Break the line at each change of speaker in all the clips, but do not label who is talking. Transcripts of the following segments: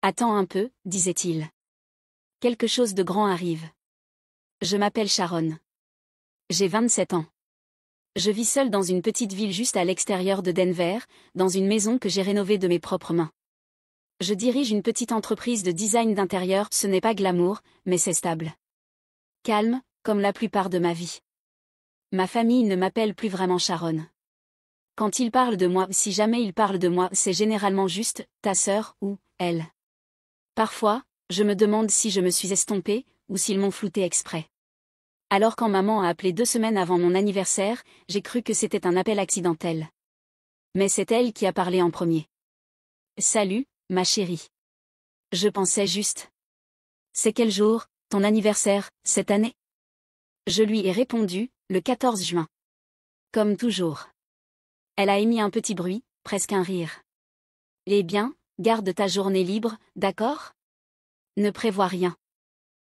Attends un peu, disait-il. Quelque chose de grand arrive. Je m'appelle Sharon. J'ai 27 ans. Je vis seule dans une petite ville juste à l'extérieur de Denver, dans une maison que j'ai rénovée de mes propres mains. Je dirige une petite entreprise de design d'intérieur, ce n'est pas glamour, mais c'est stable. Calme, comme la plupart de ma vie. Ma famille ne m'appelle plus vraiment Sharon. Quand ils parlent de moi, si jamais ils parlent de moi, c'est généralement juste « ta sœur » ou « elle ». Parfois, je me demande si je me suis estompée, ou s'ils m'ont floutée exprès. Alors quand maman a appelé 2 semaines avant mon anniversaire, j'ai cru que c'était un appel accidentel. Mais c'est elle qui a parlé en premier. « Salut, ma chérie. Je pensais juste. C'est quel jour, ton anniversaire, cette année ?» Je lui ai répondu, le 14 juin. Comme toujours. Elle a émis un petit bruit, presque un rire. « Eh bien, garde ta journée libre, d'accord ? Ne prévois rien.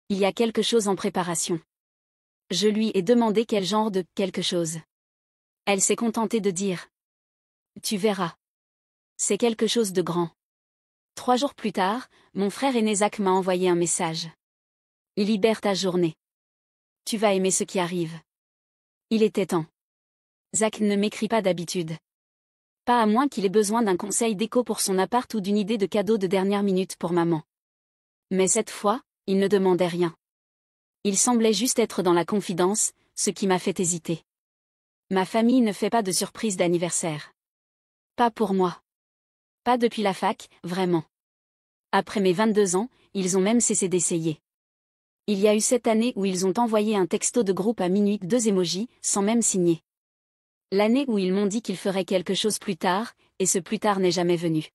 Il y a quelque chose en préparation. » Je lui ai demandé quel genre de « quelque chose ». Elle s'est contentée de dire. « Tu verras. C'est quelque chose de grand. » 3 jours plus tard, mon frère aîné Zach m'a envoyé un message. « Libère ta journée. Tu vas aimer ce qui arrive. » Il était temps. Zach ne m'écrit pas d'habitude. Pas à moins qu'il ait besoin d'un conseil déco pour son appart ou d'une idée de cadeau de dernière minute pour maman. Mais cette fois, il ne demandait rien. Il semblait juste être dans la confidence, ce qui m'a fait hésiter. Ma famille ne fait pas de surprise d'anniversaire. Pas pour moi. Pas depuis la fac, vraiment. Après mes 22 ans, ils ont même cessé d'essayer. Il y a eu cette année où ils ont envoyé un texto de groupe à minuit, 2 émojis, sans même signer. L'année où ils m'ont dit qu'ils feraient quelque chose plus tard, et ce plus tard n'est jamais venu.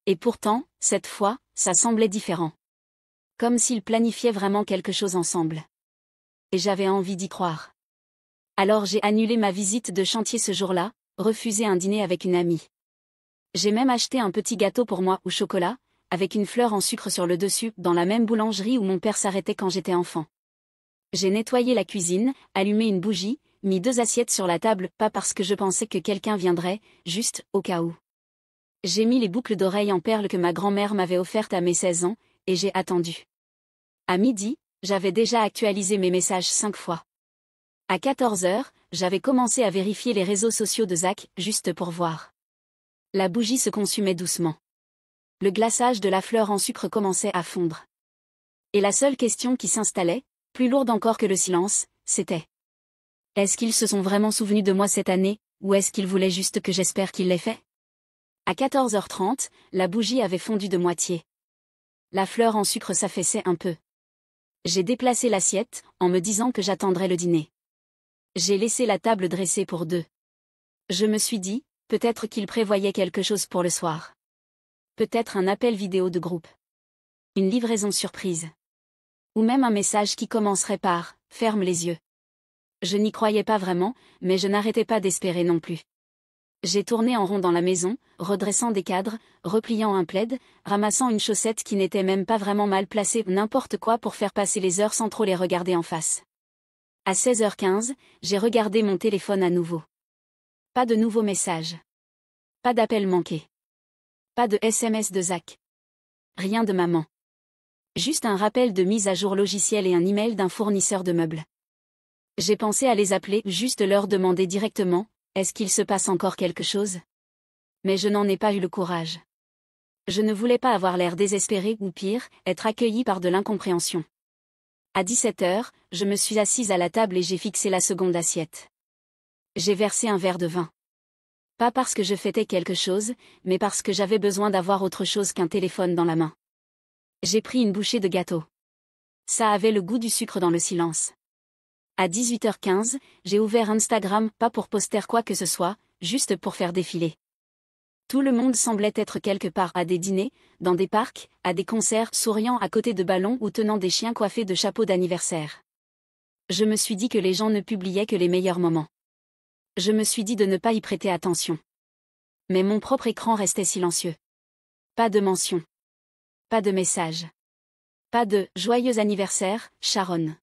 Et pourtant, cette fois, ça semblait différent. Comme s'ils planifiaient vraiment quelque chose ensemble. Et j'avais envie d'y croire. Alors j'ai annulé ma visite de chantier ce jour-là, refusé un dîner avec une amie. J'ai même acheté un petit gâteau pour moi au chocolat, avec une fleur en sucre sur le dessus, dans la même boulangerie où mon père s'arrêtait quand j'étais enfant. J'ai nettoyé la cuisine, allumé une bougie, mis 2 assiettes sur la table, pas parce que je pensais que quelqu'un viendrait, juste au cas où. J'ai mis les boucles d'oreilles en perles que ma grand-mère m'avait offertes à mes 16 ans, et j'ai attendu. À midi, j'avais déjà actualisé mes messages 5 fois. À 14 heures, j'avais commencé à vérifier les réseaux sociaux de Zach, juste pour voir. La bougie se consumait doucement. Le glaçage de la fleur en sucre commençait à fondre. Et la seule question qui s'installait, plus lourde encore que le silence, c'était: est-ce qu'ils se sont vraiment souvenus de moi cette année, ou est-ce qu'ils voulaient juste que j'espère qu'ils l'aient fait? À 14h30, la bougie avait fondu de moitié. La fleur en sucre s'affaissait un peu. J'ai déplacé l'assiette, en me disant que j'attendrais le dîner. J'ai laissé la table dressée pour 2. Je me suis dit, peut-être qu'ils prévoyaient quelque chose pour le soir. Peut-être un appel vidéo de groupe. Une livraison surprise. Ou même un message qui commencerait par « ferme les yeux ». Je n'y croyais pas vraiment, mais je n'arrêtais pas d'espérer non plus. J'ai tourné en rond dans la maison, redressant des cadres, repliant un plaid, ramassant une chaussette qui n'était même pas vraiment mal placée, n'importe quoi pour faire passer les heures sans trop les regarder en face. À 16h15, j'ai regardé mon téléphone à nouveau. Pas de nouveaux messages. Pas d'appel manqué. Pas de SMS de Zach. Rien de maman. Juste un rappel de mise à jour logiciel et un email d'un fournisseur de meubles. J'ai pensé à les appeler, juste leur demander directement, est-ce qu'il se passe encore quelque chose? Mais je n'en ai pas eu le courage. Je ne voulais pas avoir l'air désespéré ou pire, être accueilli par de l'incompréhension. À 17h, je me suis assise à la table et j'ai fixé la seconde assiette. J'ai versé un verre de vin. Pas parce que je fêtais quelque chose, mais parce que j'avais besoin d'avoir autre chose qu'un téléphone dans la main. J'ai pris une bouchée de gâteau. Ça avait le goût du sucre dans le silence. À 18h15, j'ai ouvert Instagram, pas pour poster quoi que ce soit, juste pour faire défiler. Tout le monde semblait être quelque part, à des dîners, dans des parcs, à des concerts, souriant à côté de ballons ou tenant des chiens coiffés de chapeaux d'anniversaire. Je me suis dit que les gens ne publiaient que les meilleurs moments. Je me suis dit de ne pas y prêter attention. Mais mon propre écran restait silencieux. Pas de mention. Pas de message. Pas de « joyeux anniversaire, Sharon ».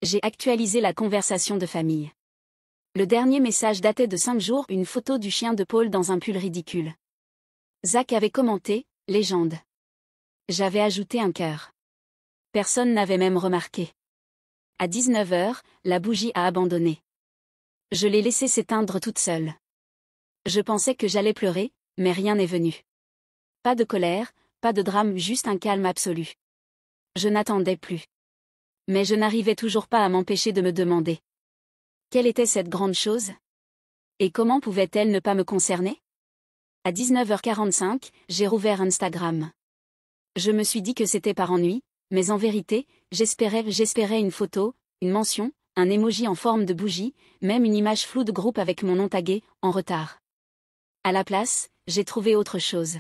J'ai actualisé la conversation de famille. Le dernier message datait de 5 jours, une photo du chien de Paul dans un pull ridicule. Zach avait commenté « légende ». J'avais ajouté un cœur. Personne n'avait même remarqué. À 19h, la bougie a abandonné. Je l'ai laissée s'éteindre toute seule. Je pensais que j'allais pleurer, mais rien n'est venu. Pas de colère, pas de drame, juste un calme absolu. Je n'attendais plus. Mais je n'arrivais toujours pas à m'empêcher de me demander. Quelle était cette grande chose? Et comment pouvait-elle ne pas me concerner? À 19h45, j'ai rouvert Instagram. Je me suis dit que c'était par ennui, mais en vérité, j'espérais une photo, une mention, un emoji en forme de bougie, même une image floue de groupe avec mon nom tagué, en retard. À la place, j'ai trouvé autre chose.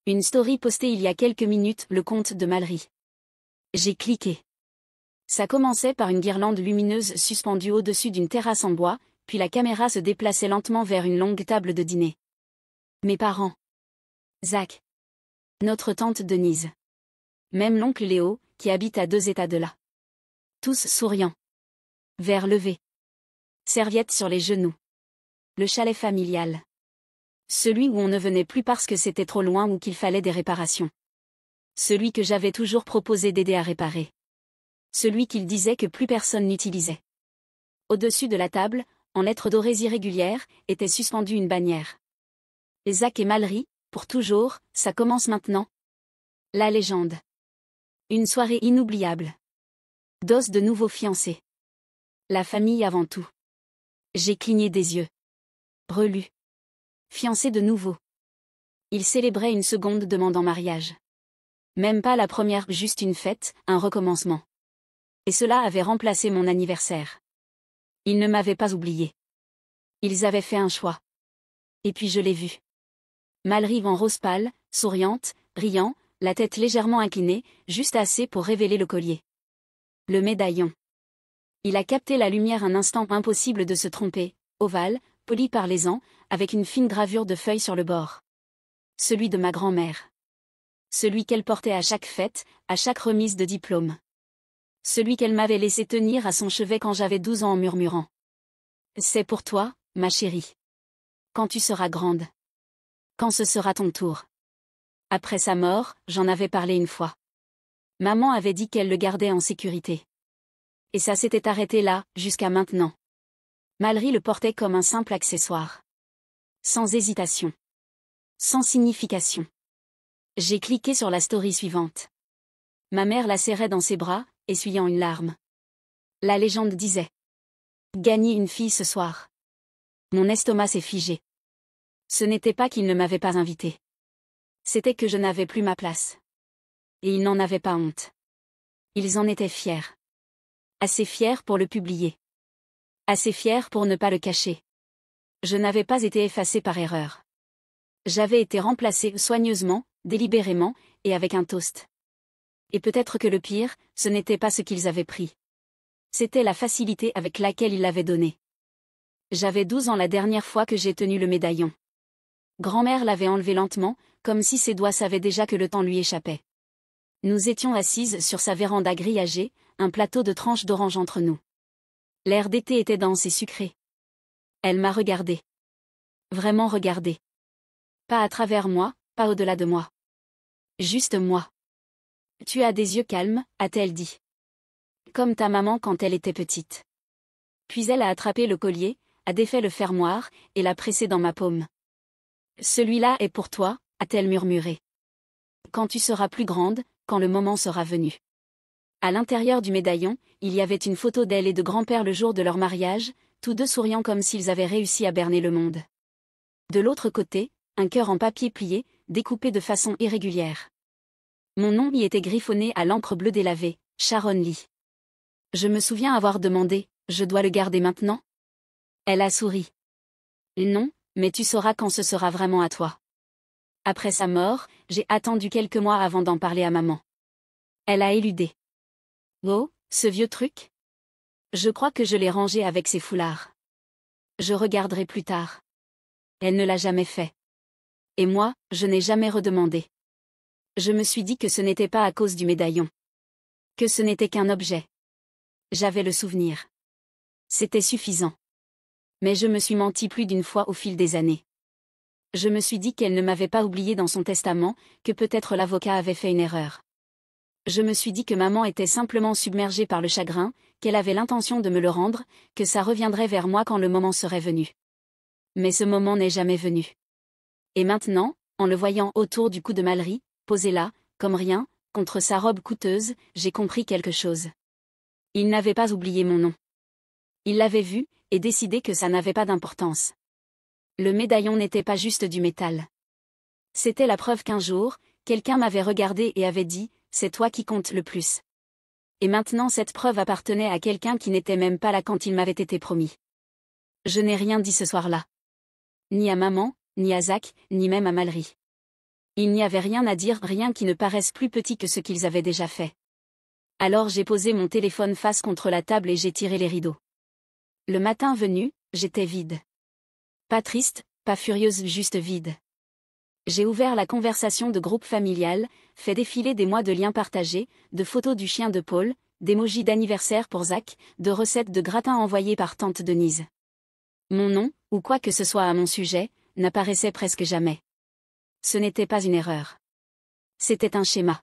Une story postée il y a quelques minutes, le compte de Malry. J'ai cliqué. Ça commençait par une guirlande lumineuse suspendue au-dessus d'une terrasse en bois, puis la caméra se déplaçait lentement vers une longue table de dîner. Mes parents. Zach. Notre tante Denise. Même l'oncle Léo, qui habite à 2 états de là. Tous souriants. Verre levé. Serviette sur les genoux. Le chalet familial. Celui où on ne venait plus parce que c'était trop loin ou qu'il fallait des réparations. Celui que j'avais toujours proposé d'aider à réparer. Celui qu'il disait que plus personne n'utilisait. Au-dessus de la table, en lettres dorées irrégulières, était suspendue une bannière. Zach et Malry, pour toujours, ça commence maintenant. La légende. Une soirée inoubliable. Dose de nouveaux fiancés. La famille avant tout. J'ai cligné des yeux. Relu. Fiancés de nouveau. Ils célébraient une seconde demande en mariage. Même pas la première, juste une fête, un recommencement. Et cela avait remplacé mon anniversaire. Ils ne m'avaient pas oublié. Ils avaient fait un choix. Et puis je l'ai vu. Malry en rose pâle, souriante, riant, la tête légèrement inclinée, juste assez pour révéler le collier. Le médaillon. Il a capté la lumière un instant, impossible de se tromper, ovale, poli par les ans, avec une fine gravure de feuilles sur le bord. Celui de ma grand-mère. Celui qu'elle portait à chaque fête, à chaque remise de diplôme. Celui qu'elle m'avait laissé tenir à son chevet quand j'avais 12 ans en murmurant. C'est pour toi, ma chérie. Quand tu seras grande. Quand ce sera ton tour. Après sa mort, j'en avais parlé une fois. Maman avait dit qu'elle le gardait en sécurité. Et ça s'était arrêté là, jusqu'à maintenant. Malry le portait comme un simple accessoire. Sans hésitation. Sans signification. J'ai cliqué sur la story suivante. Ma mère la serrait dans ses bras, essuyant une larme. La légende disait. Gagner une fille ce soir. Mon estomac s'est figé. Ce n'était pas qu'il ne m'avait pas invité. C'était que je n'avais plus ma place. Et ils n'en avaient pas honte. Ils en étaient fiers. Assez fiers pour le publier. Assez fiers pour ne pas le cacher. Je n'avais pas été effacée par erreur. J'avais été remplacée soigneusement, délibérément, et avec un toast. Et peut-être que le pire, ce n'était pas ce qu'ils avaient pris. C'était la facilité avec laquelle ils l'avaient donné. J'avais 12 ans la dernière fois que j'ai tenu le médaillon. Grand-mère l'avait enlevé lentement, comme si ses doigts savaient déjà que le temps lui échappait. Nous étions assises sur sa véranda grillagée, un plateau de tranches d'orange entre nous. L'air d'été était dense et sucré. Elle m'a regardé. Vraiment regardé. Pas à travers moi, pas au-delà de moi. Juste moi. Tu as des yeux calmes, a-t-elle dit. Comme ta maman quand elle était petite. Puis elle a attrapé le collier, a défait le fermoir, et l'a pressé dans ma paume. Celui-là est pour toi, a-t-elle murmuré. Quand tu seras plus grande, quand le moment sera venu. À l'intérieur du médaillon, il y avait une photo d'elle et de grand-père le jour de leur mariage, tous deux souriant comme s'ils avaient réussi à berner le monde. De l'autre côté, un cœur en papier plié, découpé de façon irrégulière. Mon nom y était griffonné à l'encre bleue délavée, Sharon Lee. Je me souviens avoir demandé, je dois le garder maintenant? Elle a souri. Non, mais tu sauras quand ce sera vraiment à toi. Après sa mort, j'ai attendu quelques mois avant d'en parler à maman. Elle a éludé. Oh, ce vieux truc? Je crois que je l'ai rangé avec ses foulards. Je regarderai plus tard. Elle ne l'a jamais fait. Et moi, je n'ai jamais redemandé. Je me suis dit que ce n'était pas à cause du médaillon. Que ce n'était qu'un objet. J'avais le souvenir. C'était suffisant. Mais je me suis menti plus d'une fois au fil des années. Je me suis dit qu'elle ne m'avait pas oublié dans son testament, que peut-être l'avocat avait fait une erreur. Je me suis dit que maman était simplement submergée par le chagrin, qu'elle avait l'intention de me le rendre, que ça reviendrait vers moi quand le moment serait venu. Mais ce moment n'est jamais venu. Et maintenant, en le voyant autour du cou de Mallory, posé là, comme rien, contre sa robe coûteuse, j'ai compris quelque chose. Il n'avait pas oublié mon nom. Il l'avait vu, et décidé que ça n'avait pas d'importance. Le médaillon n'était pas juste du métal. C'était la preuve qu'un jour, quelqu'un m'avait regardé et avait dit, « C'est toi qui compte le plus. » Et maintenant cette preuve appartenait à quelqu'un qui n'était même pas là quand il m'avait été promis. Je n'ai rien dit ce soir-là. Ni à maman, ni à Zach, ni même à Mallory. Il n'y avait rien à dire, rien qui ne paraisse plus petit que ce qu'ils avaient déjà fait. Alors j'ai posé mon téléphone face contre la table et j'ai tiré les rideaux. Le matin venu, j'étais vide. Pas triste, pas furieuse, juste vide. J'ai ouvert la conversation de groupe familial, fait défiler des mois de liens partagés, de photos du chien de Paul, d'émojis d'anniversaire pour Zach, de recettes de gratin envoyées par tante Denise. Mon nom, ou quoi que ce soit à mon sujet, n'apparaissait presque jamais. Ce n'était pas une erreur. C'était un schéma.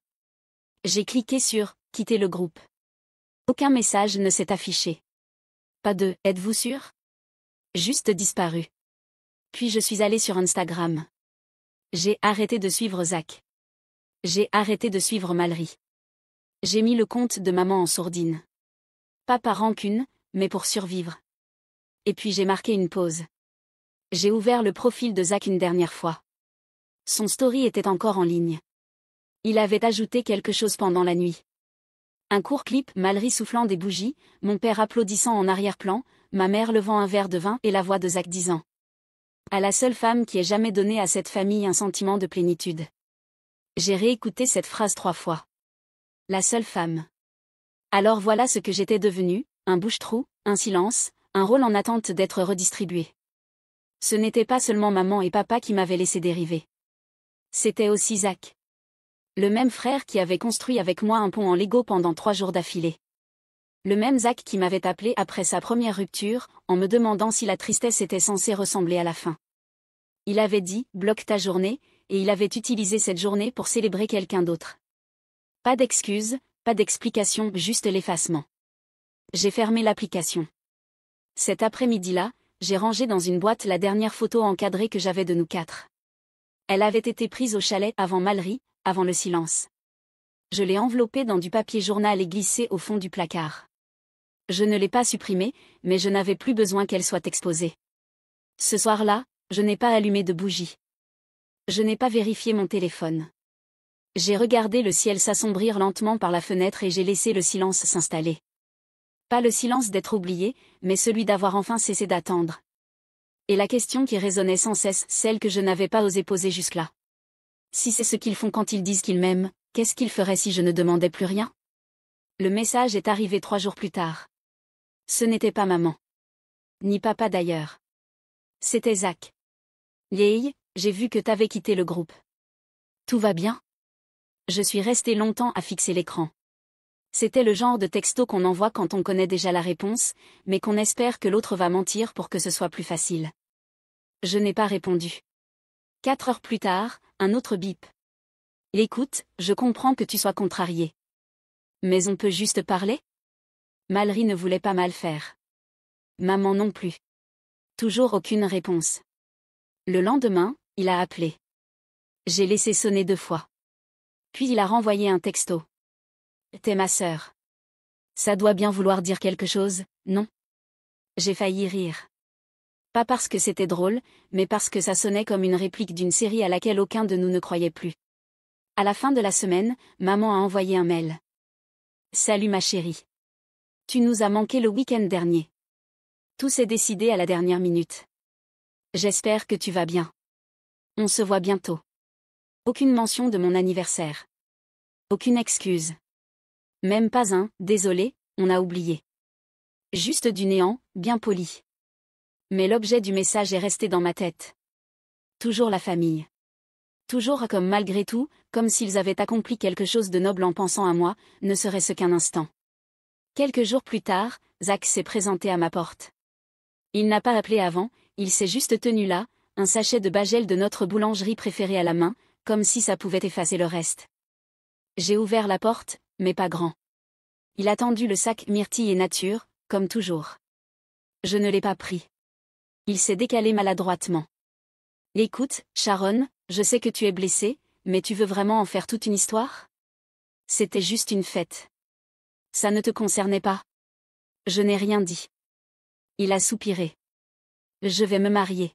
J'ai cliqué sur « Quitter le groupe ». Aucun message ne s'est affiché. Pas de « Êtes-vous sûr ?» Juste disparu. Puis je suis allée sur Instagram. J'ai arrêté de suivre Zach. J'ai arrêté de suivre Mallory. J'ai mis le compte de maman en sourdine. Pas par rancune, mais pour survivre. Et puis j'ai marqué une pause. J'ai ouvert le profil de Zach une dernière fois. Son story était encore en ligne. Il avait ajouté quelque chose pendant la nuit. Un court clip, Mallory soufflant des bougies, mon père applaudissant en arrière-plan, ma mère levant un verre de vin et la voix de Zach disant « À la seule femme qui ait jamais donné à cette famille un sentiment de plénitude. » J'ai réécouté cette phrase 3 fois. La seule femme. Alors voilà ce que j'étais devenue, un bouche-trou, un silence, un rôle en attente d'être redistribué. Ce n'était pas seulement maman et papa qui m'avaient laissé dériver. C'était aussi Zach. Le même frère qui avait construit avec moi un pont en Lego pendant 3 jours d'affilée. Le même Zach qui m'avait appelé après sa première rupture, en me demandant si la tristesse était censée ressembler à la fin. Il avait dit « bloque ta journée », et il avait utilisé cette journée pour célébrer quelqu'un d'autre. Pas d'excuses, pas d'explications, juste l'effacement. J'ai fermé l'application. Cet après-midi-là, j'ai rangé dans une boîte la dernière photo encadrée que j'avais de nous 4. Elle avait été prise au chalet avant Mallory, avant le silence. Je l'ai enveloppée dans du papier journal et glissée au fond du placard. Je ne l'ai pas supprimée, mais je n'avais plus besoin qu'elle soit exposée. Ce soir-là, je n'ai pas allumé de bougie. Je n'ai pas vérifié mon téléphone. J'ai regardé le ciel s'assombrir lentement par la fenêtre et j'ai laissé le silence s'installer. Pas le silence d'être oublié, mais celui d'avoir enfin cessé d'attendre. Et la question qui résonnait sans cesse, celle que je n'avais pas osé poser jusque-là. Si c'est ce qu'ils font quand ils disent qu'ils m'aiment, qu'est-ce qu'ils feraient si je ne demandais plus rien? Le message est arrivé 3 jours plus tard. Ce n'était pas maman. Ni papa d'ailleurs. C'était Zach. Yay, j'ai vu que t'avais quitté le groupe. Tout va bien? Je suis restée longtemps à fixer l'écran. C'était le genre de texto qu'on envoie quand on connaît déjà la réponse, mais qu'on espère que l'autre va mentir pour que ce soit plus facile. Je n'ai pas répondu. 4 heures plus tard, un autre bip. Écoute, je comprends que tu sois contrarié. Mais on peut juste parler? Mallory ne voulait pas mal faire. Maman non plus. Toujours aucune réponse. Le lendemain, il a appelé. J'ai laissé sonner 2 fois. Puis il a renvoyé un texto. T'es ma sœur. Ça doit bien vouloir dire quelque chose, non? J'ai failli rire. Pas parce que c'était drôle, mais parce que ça sonnait comme une réplique d'une série à laquelle aucun de nous ne croyait plus. À la fin de la semaine, maman a envoyé un mail. Salut ma chérie. Tu nous as manqué le week-end dernier. Tout s'est décidé à la dernière minute. J'espère que tu vas bien. On se voit bientôt. Aucune mention de mon anniversaire. Aucune excuse. Même pas un « désolé, on a oublié ». Juste du néant, bien poli. Mais l'objet du message est resté dans ma tête. Toujours la famille. Toujours comme malgré tout, comme s'ils avaient accompli quelque chose de noble en pensant à moi, ne serait-ce qu'un instant. Quelques jours plus tard, Zach s'est présenté à ma porte. Il n'a pas appelé avant, il s'est juste tenu là, un sachet de bagel de notre boulangerie préférée à la main, comme si ça pouvait effacer le reste. J'ai ouvert la porte, mais pas grand. Il a tendu le sac myrtille et nature, comme toujours. Je ne l'ai pas pris. Il s'est décalé maladroitement. Écoute, Sharon, je sais que tu es blessée, mais tu veux vraiment en faire toute une histoire? C'était juste une fête. Ça ne te concernait pas. Je n'ai rien dit. Il a soupiré. Je vais me marier.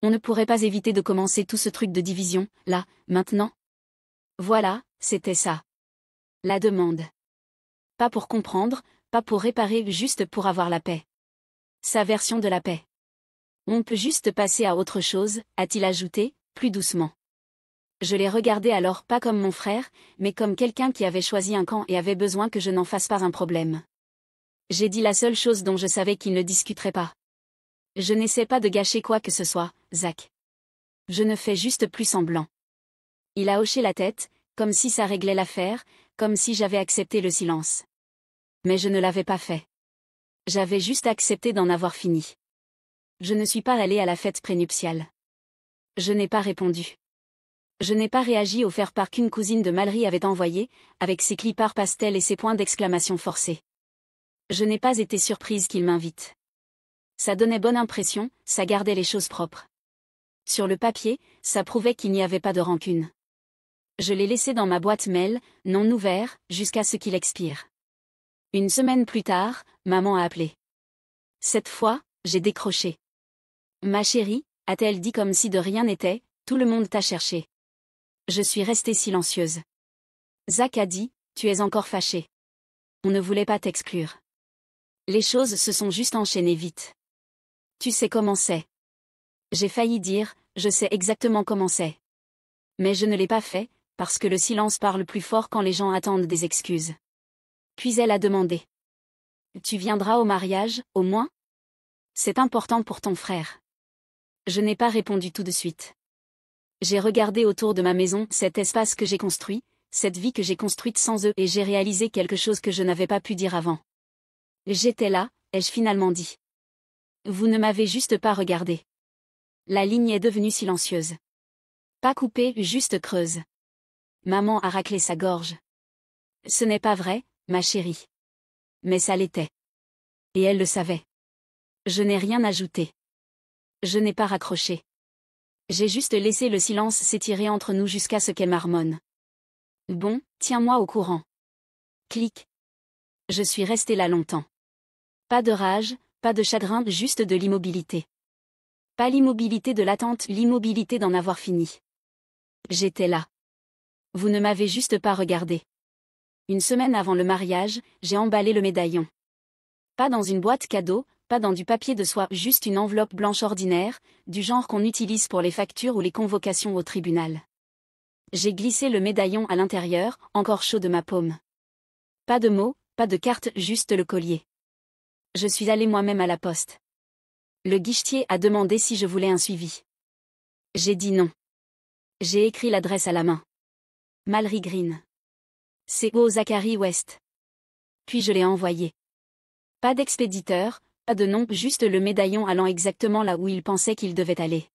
On ne pourrait pas éviter de commencer tout ce truc de division, là, maintenant? Voilà, c'était ça. La demande. Pas pour comprendre, pas pour réparer, juste pour avoir la paix. Sa version de la paix. On peut juste passer à autre chose, a-t-il ajouté, plus doucement. Je l'ai regardé alors pas comme mon frère, mais comme quelqu'un qui avait choisi un camp et avait besoin que je n'en fasse pas un problème. J'ai dit la seule chose dont je savais qu'il ne discuterait pas. Je n'essaie pas de gâcher quoi que ce soit, Zach. Je ne fais juste plus semblant. Il a hoché la tête, comme si ça réglait l'affaire, comme si j'avais accepté le silence. Mais je ne l'avais pas fait. J'avais juste accepté d'en avoir fini. Je ne suis pas allée à la fête prénuptiale. Je n'ai pas répondu. Je n'ai pas réagi au faire-part qu'une cousine de Mallory avait envoyé, avec ses clipars pastels et ses points d'exclamation forcés. Je n'ai pas été surprise qu'il m'invite. Ça donnait bonne impression, ça gardait les choses propres. Sur le papier, ça prouvait qu'il n'y avait pas de rancune. Je l'ai laissé dans ma boîte mail, non ouvert, jusqu'à ce qu'il expire. Une semaine plus tard, maman a appelé. Cette fois, j'ai décroché. Ma chérie, a-t-elle dit comme si de rien n'était, tout le monde t'a cherché. Je suis restée silencieuse. Zach a dit, tu es encore fâchée. On ne voulait pas t'exclure. Les choses se sont juste enchaînées vite. Tu sais comment c'est. J'ai failli dire, je sais exactement comment c'est. Mais je ne l'ai pas fait, parce que le silence parle plus fort quand les gens attendent des excuses. Puis elle a demandé. Tu viendras au mariage, au moins? C'est important pour ton frère. Je n'ai pas répondu tout de suite. J'ai regardé autour de ma maison, cet espace que j'ai construit, cette vie que j'ai construite sans eux, et j'ai réalisé quelque chose que je n'avais pas pu dire avant. J'étais là, ai-je finalement dit. Vous ne m'avez juste pas regardé. La ligne est devenue silencieuse. Pas coupée, juste creuse. Maman a raclé sa gorge. Ce n'est pas vrai, ma chérie. Mais ça l'était. Et elle le savait. Je n'ai rien ajouté. Je n'ai pas raccroché. J'ai juste laissé le silence s'étirer entre nous jusqu'à ce qu'elle marmonne. Bon, tiens-moi au courant. Clic. Je suis restée là longtemps. Pas de rage, pas de chagrin, juste de l'immobilité. Pas l'immobilité de l'attente, l'immobilité d'en avoir fini. J'étais là. Vous ne m'avez juste pas regardé. Une semaine avant le mariage, j'ai emballé le médaillon. Pas dans une boîte cadeau, pas dans du papier de soie, juste une enveloppe blanche ordinaire, du genre qu'on utilise pour les factures ou les convocations au tribunal. J'ai glissé le médaillon à l'intérieur, encore chaud de ma paume. Pas de mots, pas de carte, juste le collier. Je suis allée moi-même à la poste. Le guichetier a demandé si je voulais un suivi. J'ai dit non. J'ai écrit l'adresse à la main. Mallory Green. C.O. Zachary West. Puis je l'ai envoyé. Pas d'expéditeur, pas de nom, juste le médaillon allant exactement là où il pensait qu'il devait aller.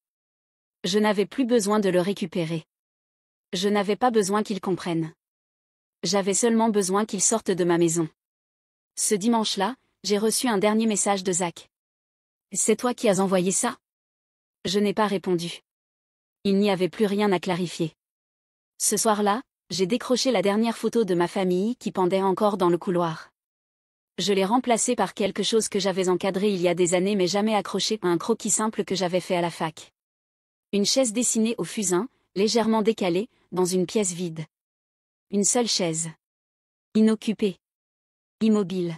Je n'avais plus besoin de le récupérer. Je n'avais pas besoin qu'il comprenne. J'avais seulement besoin qu'il sorte de ma maison. Ce dimanche-là, j'ai reçu un dernier message de Zach. C'est toi qui as envoyé ça? Je n'ai pas répondu. Il n'y avait plus rien à clarifier. Ce soir-là, j'ai décroché la dernière photo de ma famille qui pendait encore dans le couloir. Je l'ai remplacée par quelque chose que j'avais encadré il y a des années mais jamais accroché à un croquis simple que j'avais fait à la fac. Une chaise dessinée au fusain, légèrement décalée, dans une pièce vide. Une seule chaise. Inoccupée. Immobile.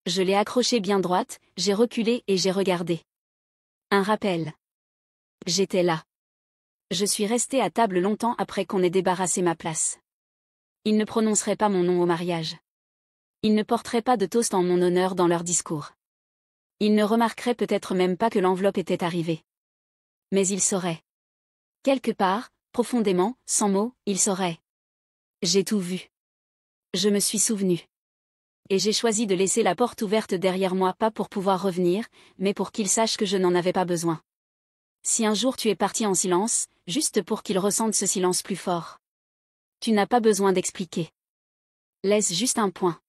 Je l'ai accrochée bien droite, j'ai reculé et j'ai regardé. Un rappel. J'étais là. Je suis restée à table longtemps après qu'on ait débarrassé ma place. Ils ne prononceraient pas mon nom au mariage. Ils ne porteraient pas de toast en mon honneur dans leur discours. Ils ne remarqueraient peut-être même pas que l'enveloppe était arrivée. Mais ils sauraient. Quelque part, profondément, sans mots, ils sauraient. J'ai tout vu. Je me suis souvenu. Et j'ai choisi de laisser la porte ouverte derrière moi pas pour pouvoir revenir, mais pour qu'ils sachent que je n'en avais pas besoin. Si un jour tu es parti en silence, juste pour qu'il ressente ce silence plus fort. Tu n'as pas besoin d'expliquer. Laisse juste un point.